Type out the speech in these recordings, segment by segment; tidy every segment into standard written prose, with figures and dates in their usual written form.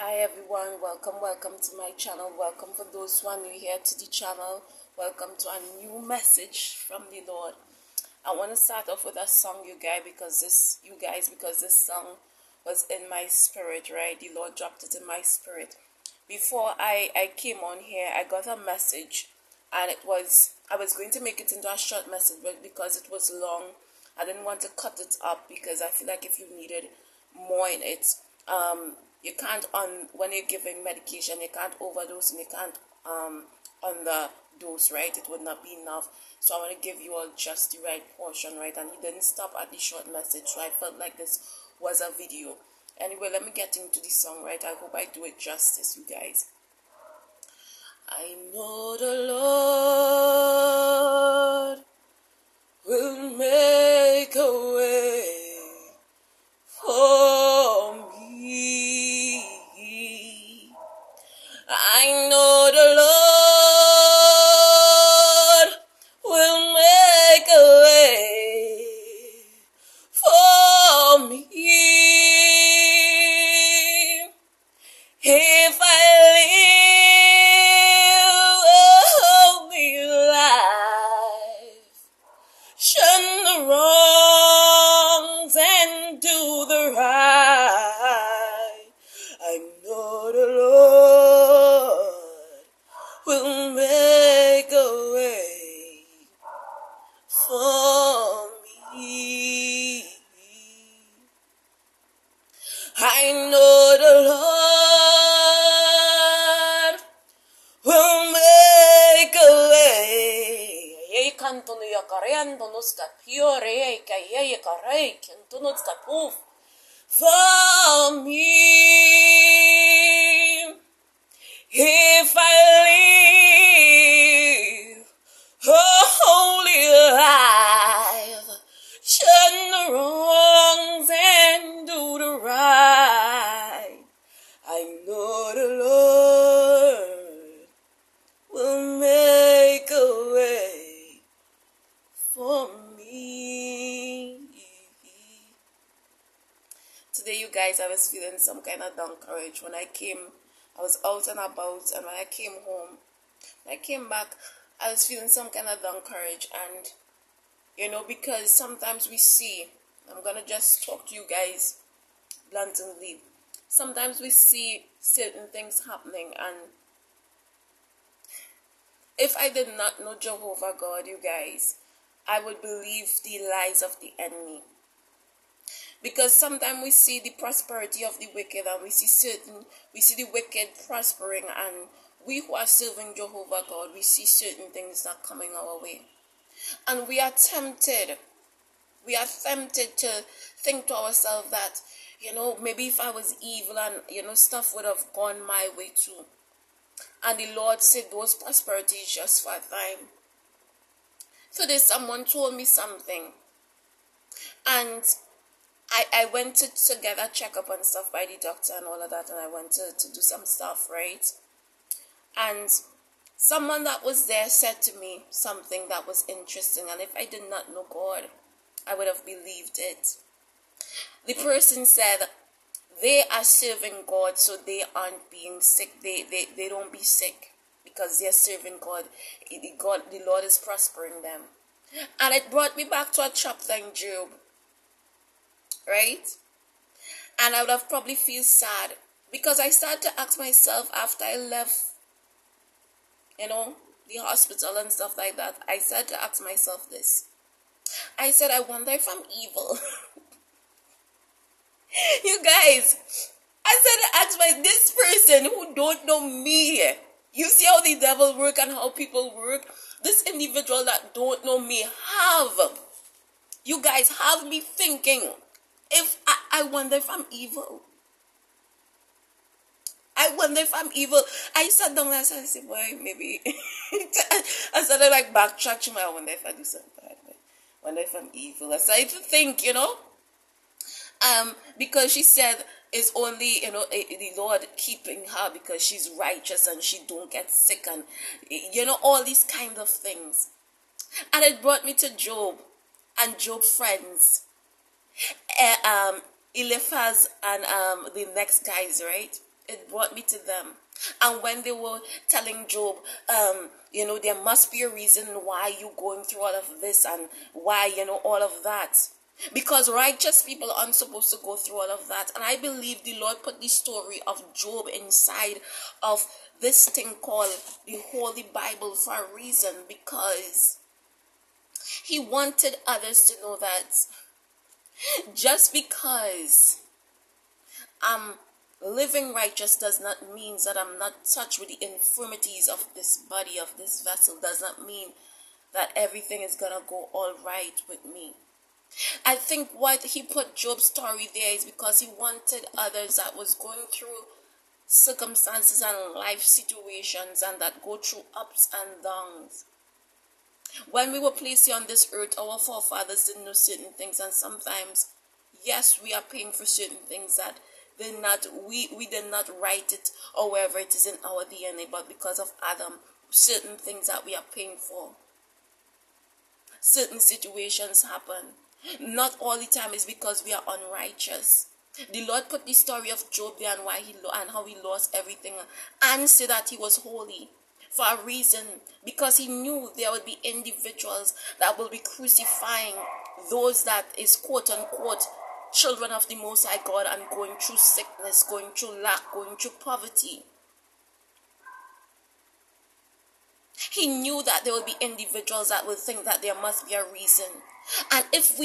Hi everyone, welcome to my channel. Welcome for those who are new here to the channel. Welcome to a new message from the Lord. I want to start off with a song, you guys, because this song was in my spirit, right? The Lord dropped it in my spirit. Before I came on here, I got a message, and I was going to make it into a short message, but because it was long, I didn't want to cut it up because I feel like if you needed more in it, you can't when you're giving medication, you can't overdose and you can't underdose, right? It would not be enough. So I want to give you all just the right portion, right? And he didn't stop at the short message, so I felt like this was a video. Anyway, let me get into the song, right? I hope I do it justice, you guys. I know the Lord will make a way for me. I know the Lord will make a way for me. If I live a holy life, shun the wrongs and do the right, I know the Lord will make a way for me. I know the Lord will make a way. Ei canto no yacarendo nos capiore, que ei carei, canto nos capuf for me. If I live a holy life, shun the wrongs and do the right, I know the Lord will make a way for me. Today, you guys, I was feeling some kind of down courage. When I was out and about, and when I came home, when I came back, I was feeling some kind of down courage. And because sometimes we see, I'm gonna just talk to you guys bluntly. Sometimes we see certain things happening, and if I did not know Jehovah God, you guys, I would believe the lies of the enemy. Because sometimes we see the prosperity of the wicked, and we see the wicked prospering, and we who are serving Jehovah God, we see certain things not coming our way. And we are tempted to think to ourselves that, maybe if I was evil and, stuff would have gone my way too. And the Lord said those prosperity is just for a time. Today someone told me something, and I went to get a checkup and stuff by the doctor and all of that, and I went to do some stuff, right? And someone that was there said to me something that was interesting, and if I did not know God, I would have believed it. The person said they are serving God, so they aren't being sick. They don't be sick because they're serving God. The Lord is prospering them. And it brought me back to a chapter in Job, right? And I would have probably feel sad because I started to ask myself after I left, the hospital and stuff like that. I started to ask myself this. I said, I wonder if I'm evil. You guys, I started to ask this person who don't know me. You see how the devil work and how people work? This individual that don't know me you guys have me thinking, if I wonder if I'm evil. I wonder if I'm evil. I sat down and I said, boy, maybe. I started like backtracking. I wonder if I do something bad. I wonder if I'm evil. I started to think, because she said it's only, the Lord keeping her because she's righteous and she don't get sick and, all these kind of things. And it brought me to Job and Job friends. Eliphaz and the next guys, right? It brought me to them. And when they were telling Job, there must be a reason why you going through all of this and why, all of that. Because righteous people aren't supposed to go through all of that. And I believe the Lord put the story of Job inside of this thing called the Holy Bible for a reason. Because he wanted others to know that just because I'm living righteous does not mean that I'm not touched with the infirmities of this body, of this vessel. Does not mean that everything is gonna go all right with me. I think what he put Job's story there is because he wanted others that was going through circumstances and life situations and that go through ups and downs. When we were placed here on this earth, our forefathers didn't know certain things, and sometimes, yes, we are paying for certain things that we did not write it or wherever it is in our DNA, but because of Adam, certain things that we are paying for. Certain situations happen. Not all the time is because we are unrighteous. The Lord put the story of Job there and how he lost everything and said that he was holy for a reason, because he knew there would be individuals that will be crucifying those that is quote unquote children of the Most High God and going through sickness, going through lack, going through poverty. He knew that there would be individuals that would think that there must be a reason. And if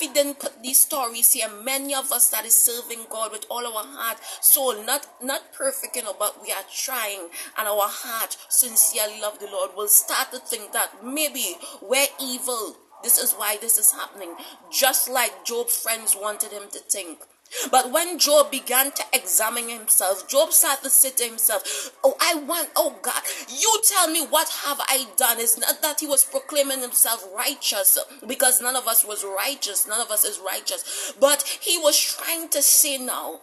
he didn't put these stories here, many of us that is serving God with all our heart, soul, not perfect, but we are trying, and our heart sincerely love the Lord, will start to think that maybe we're evil. This is why this is happening. Just like Job's friends wanted him to think. But when Job began to examine himself, Job started to say to himself, oh God, you tell me what have I done. It's not that he was proclaiming himself righteous, because none of us was righteous. None of us is righteous. But he was trying to say now,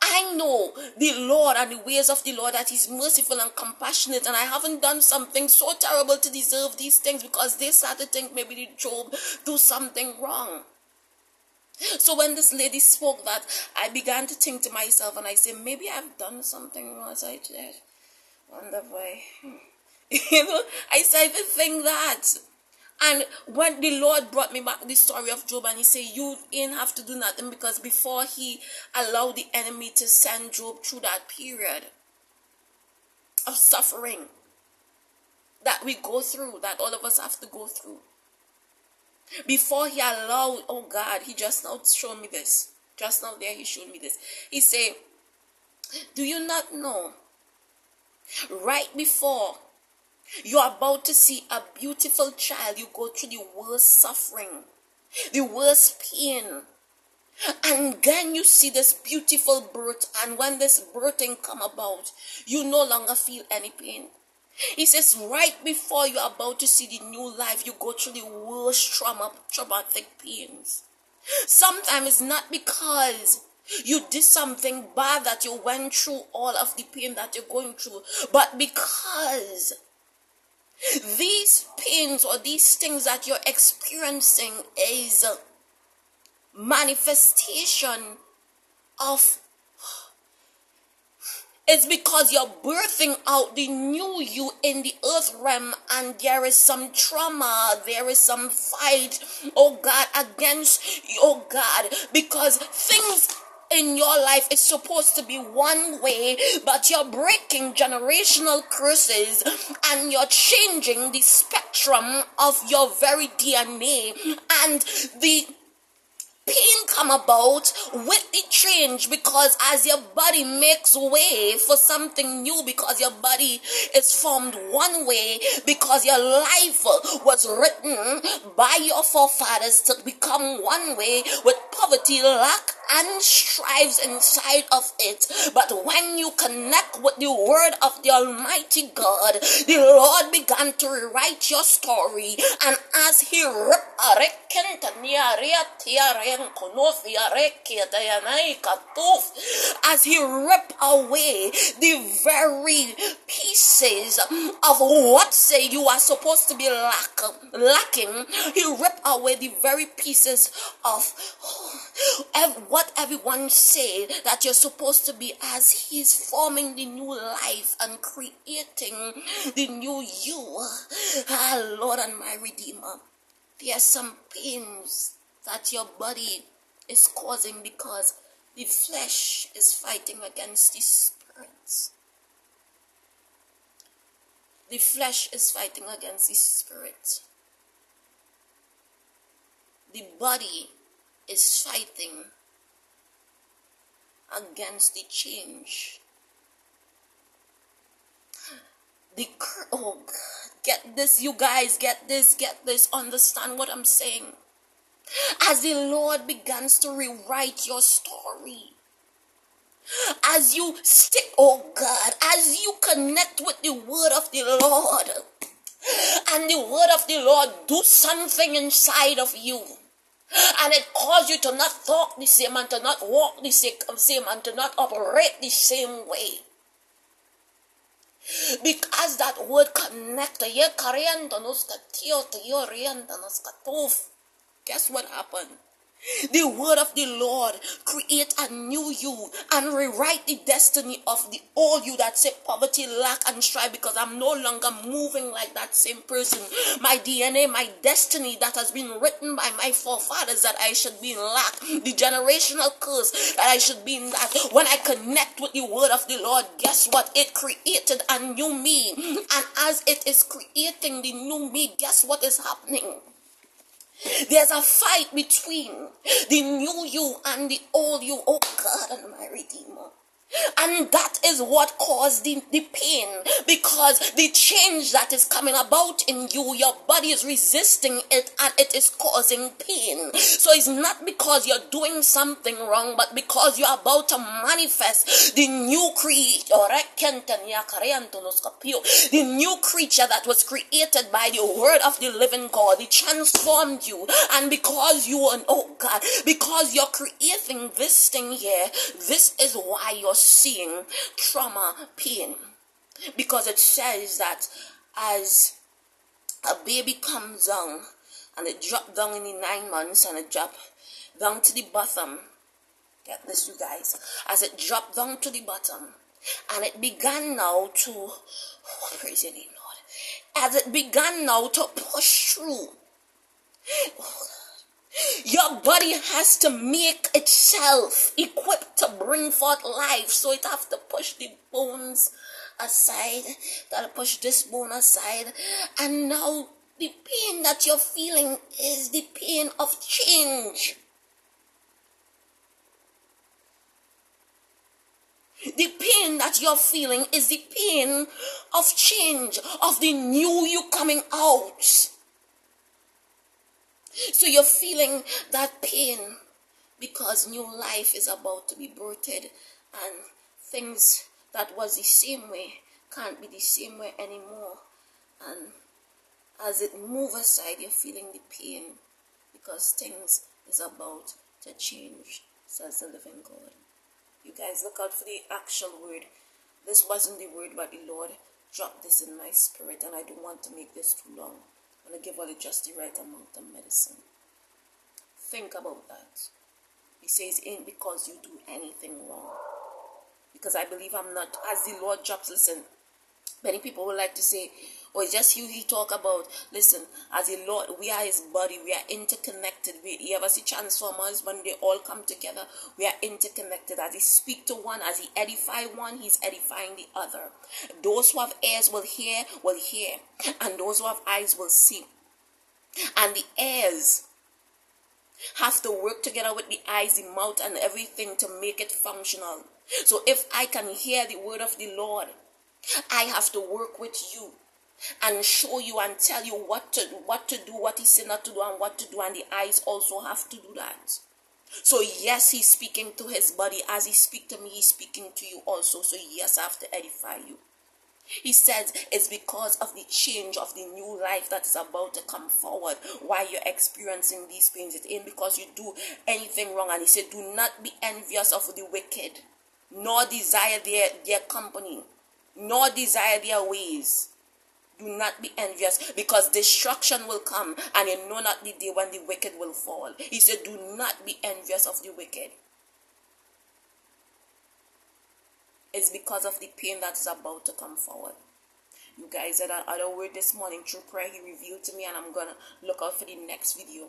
I know the Lord and the ways of the Lord, that he's merciful and compassionate, and I haven't done something so terrible to deserve these things, because they started to think maybe did Job do something wrong. So when this lady spoke that, I began to think to myself, and I said, maybe I've done something wrong. So I just wonder why. I started to think that. And when the Lord brought me back the story of Job, and he said, you ain't have to do nothing, because before he allowed the enemy to send Job through that period of suffering that we go through, that all of us have to go through. Before he allowed, oh God, he just now showed me this. Just now there he showed me this. He said, do you not know, right before you're about to see a beautiful child, you go through the worst suffering, the worst pain. And then you see this beautiful birth, and when this birthing come about, you no longer feel any pain. He says, right before you're about to see the new life, you go through the worst traumatic pains. Sometimes it's not because you did something bad that you went through all of the pain that you're going through, but because these pains or these things that you're experiencing is a manifestation of, it's because you're birthing out the new you in the earth realm, and there is some trauma, there is some fight, oh God, against, oh God, because things in your life is supposed to be one way, but you're breaking generational curses and you're changing the spectrum of your very DNA, and the pain come about with the change, because as your body makes way for something new, because your body is formed one way, because your life was written by your forefathers to become one way, with poverty, lack, and strives inside of it. But when you connect with the word of the Almighty God, the Lord began to rewrite your story, and as he ripped away the very pieces of what say you are supposed to be lacking, he ripped away the very pieces of What everyone say that you're supposed to be, as he's forming the new life and creating the new you. Lord and my Redeemer, there are some pains that your body is causing because the flesh is fighting against the spirit. The flesh is fighting against the spirit. The body is fighting against the change. Oh God, get this, you guys, get this, understand what I'm saying. As the Lord begins to rewrite your story, as you stick, oh God, as you connect with the word of the Lord, and the word of the Lord do something inside of you, and it causes you to not talk the same, and to not walk the same, and to not operate the same way. Because that word connect, guess what happened? The word of the Lord create a new you and rewrite the destiny of the old you that say poverty, lack, and strife, because I'm no longer moving like that same person. My DNA, my destiny that has been written by my forefathers that I should be in lack, the generational curse that I should be in that. When I connect with the word of the Lord, guess what? It created a new me. And as it is creating the new me, guess what is happening? There's a fight between the new you and the old you, oh God and my Redeemer. And that is what caused the pain, because the change that is coming about in you, your body is resisting it and it is causing pain. So it's not because you're doing something wrong, but because you're about to manifest the new creature, the new creature that was created by the word of the living God. It transformed you, and because you are, oh God, because you're creating this thing here, this is why you're seeing trauma, pain, because it says that as a baby comes down and it dropped down in the 9 months and it dropped down to the bottom, get this, you guys, as it dropped down to the bottom and it began now to, oh, praise your name, Lord, as it began now to push through, oh, your body has to make itself equipped to bring forth life. So it has to push the bones aside, gotta push this bone aside. And now the pain that you're feeling is the pain of change. The pain that you're feeling is the pain of change, of the new you coming out. So you're feeling that pain because new life is about to be birthed, and things that was the same way can't be the same way anymore. And as it moves aside, you're feeling the pain because things is about to change, says the living God. You guys, look out for the actual word. This wasn't the word, but the Lord dropped this in my spirit, and I don't want to make this too long. I'm going to give all just the right amount of medicine. Think about that. He says, ain't because you do anything wrong. Because I believe I'm not, as the Lord drops, listen, many people would like to say, or it's just you he talk about, listen, as the Lord, we are his body, we are interconnected. You ever see Transformers when they all come together? We are interconnected. As he speak to one, as he edify one, he's edifying the other. Those who have ears will hear, and those who have eyes will see. And the ears have to work together with the eyes, the mouth, and everything to make it functional. So if I can hear the word of the Lord, I have to work with you and show you and tell you what to do, what he said not to do, and what to do, and the eyes also have to do that. So yes, he's speaking to his body. As he speaks to me, he's speaking to you also. So yes, I have to edify you. He says it's because of the change of the new life that is about to come forward while you're experiencing these pains. It ain't because you do anything wrong. And he said, do not be envious of the wicked, nor desire their company, nor desire their ways. Do not be envious, because destruction will come, and you know not the day when the wicked will fall. He said, do not be envious of the wicked. It's because of the pain that is about to come forward. You guys had another word this morning through prayer he revealed to me, and I'm gonna look out for the next video.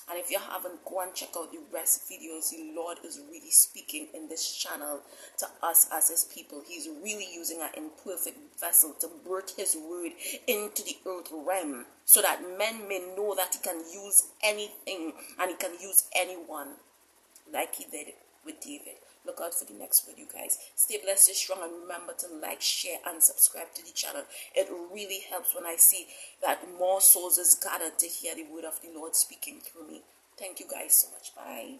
And if you haven't, go and check out the rest videos. The Lord is really speaking in this channel to us as his people. He's really using an imperfect vessel to birth his word into the earth realm, so that men may know that he can use anything and he can use anyone, like he did with David. Look out for the next video, guys. Stay blessed, stay strong, and remember to like, share, and subscribe to the channel. It really helps when I see that more souls is gathered to hear the word of the Lord speaking through me. Thank you guys so much. Bye.